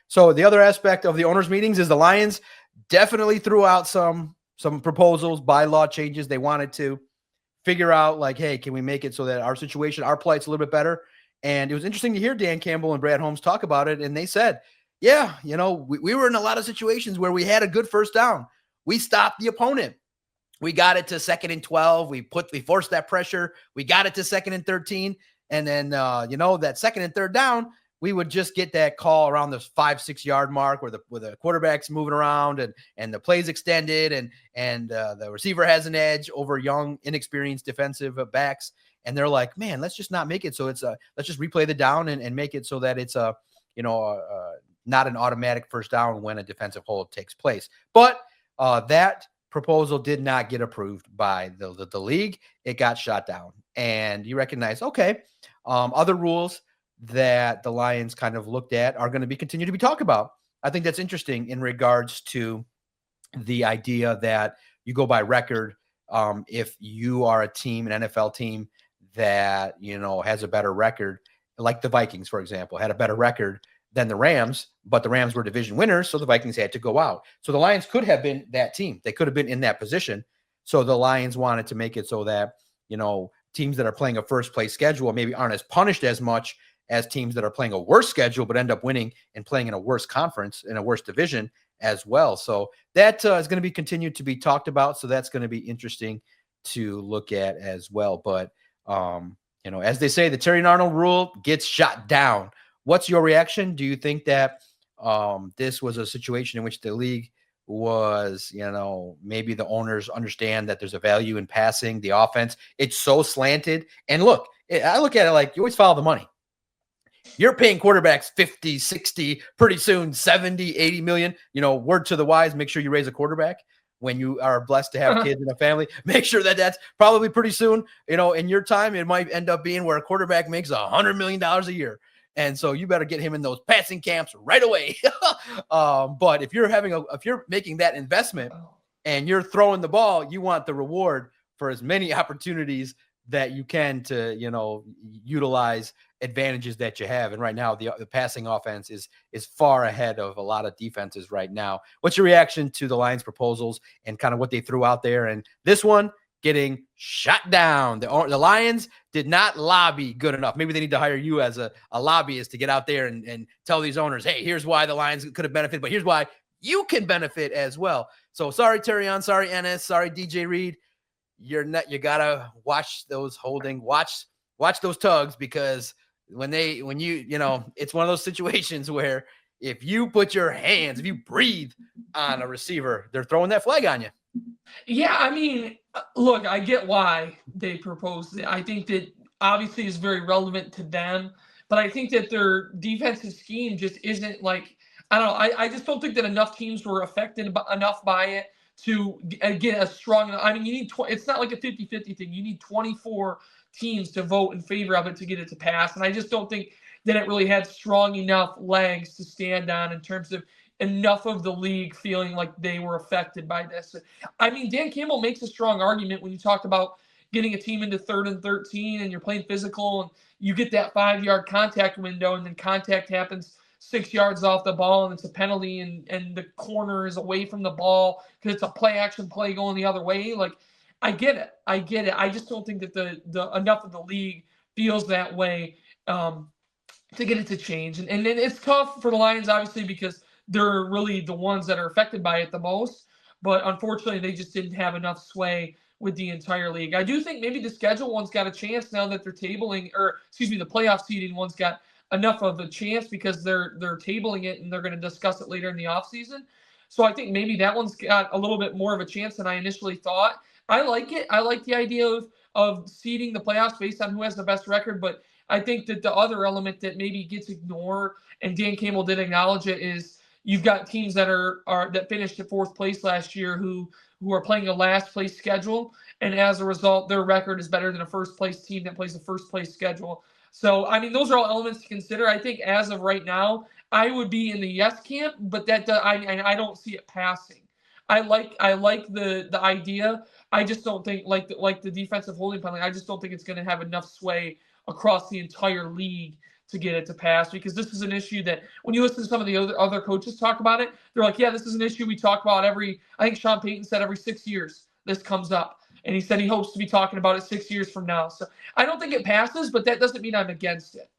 So the other aspect of the owners' meetings is the Lions definitely threw out some proposals, bylaw changes they wanted to figure out, like, hey, can we make it so that our situation, our plight's a little bit better? And it was interesting to hear Dan Campbell and Brad Holmes talk about it. And they said, yeah, we were in a lot of situations where we had a good first down. We stopped the opponent. We got it to 2nd and 12. We forced that pressure. We got it to 2nd and 13. And then, that 2nd and 3rd down, we would just get that call around the 5-6 yard mark where the quarterback's moving around and the play's extended and the receiver has an edge over young, inexperienced defensive backs. And they're like, man, let's just not make it. So let's just replay the down and make it so that it's not an automatic first down when a defensive hold takes place. But that proposal did not get approved by the league. It got shot down. And you recognize, okay, other rules that the Lions kind of looked at are going to continue to be talked about. I think that's interesting in regards to the idea that you go by record. If you are a team, an NFL team that, has a better record, like the Vikings, for example, had a better record than the Rams, but the Rams were division winners, so the Vikings had to go out. So the Lions could have been that team. They could have been in that position. So the Lions wanted to make it so that, teams that are playing a first place schedule maybe aren't as punished as much as teams that are playing a worse schedule but end up winning and playing in a worse conference, in a worse division as well. So that is going to be continued to be talked about. So that's going to be interesting to look at as well. But, as they say, the Terry Arnold rule gets shot down. What's your reaction? Do you think that this was a situation in which the league was, maybe the owners understand that there's a value in passing the offense? It's so slanted. And look, I look at it like you always follow the money. You're paying quarterbacks 50, 60, pretty soon 70, 80 million. Word to the wise, make sure you raise a quarterback when you are blessed to have kids in a family. Make sure that that's probably pretty soon, in your time, it might end up being where a quarterback makes $100 million a year. And so you better get him in those passing camps right away. But if you're making that investment and you're throwing the ball, you want the reward for as many opportunities that you can to, utilize advantages that you have. And right now the passing offense is far ahead of a lot of defenses right now. What's your reaction to the Lions proposals and kind of what they threw out there? And this one getting shut down. The Lions did not lobby good enough. Maybe they need to hire you as a lobbyist to get out there and tell these owners, hey, here's why the Lions could have benefited, but here's why you can benefit as well. So sorry, Terrion, sorry, Ennis, sorry, DJ Reed. You gotta watch those holding, watch those tugs, because when you it's one of those situations where if you put your hands, if you breathe on a receiver, they're throwing that flag on you. Yeah, I mean, look, I get why they proposed it. I think that obviously is very relevant to them, but I think that their defensive scheme just isn't like, I don't know. I just don't think that enough teams were affected enough by it to get a strong. I mean, you need it's not like a 50-50 thing. You need 24 teams to vote in favor of it to get it to pass, and I just don't think that it really had strong enough legs to stand on in terms of enough of the league feeling like they were affected by this. I mean, Dan Campbell makes a strong argument when you talk about getting a team into 3rd and 13 and you're playing physical and you get that 5-yard contact window and then contact happens 6 yards off the ball and it's a penalty and the corner is away from the ball because it's a play action play going the other way. Like, I get it. I just don't think that the enough of the league feels that way to get it to change. And then it's tough for the Lions, obviously, because they're really the ones that are affected by it the most. But unfortunately, they just didn't have enough sway with the entire league. I do think maybe the schedule one's got a chance now that they're tabling, the playoff seeding one's got enough of a chance because they're tabling it and they're going to discuss it later in the offseason. So I think maybe that one's got a little bit more of a chance than I initially thought. I like it. I like the idea of seeding the playoffs based on who has the best record, but I think that the other element that maybe gets ignored, and Dan Campbell did acknowledge it, is you've got teams that that finished at 4th place last year who are playing a last place schedule, and as a result, their record is better than a first place team that plays a first place schedule. So, I mean, those are all elements to consider. I think as of right now, I would be in the yes camp, but I don't see it passing. I like the idea. I just don't think like the defensive holding penalty. I just don't think it's going to have enough sway across the entire league to get it to pass, because this is an issue that when you listen to some of the other coaches talk about it, they're like, yeah, this is an issue we talk about I think Sean Payton said every 6 years this comes up. And he said he hopes to be talking about it 6 years from now. So I don't think it passes, but that doesn't mean I'm against it.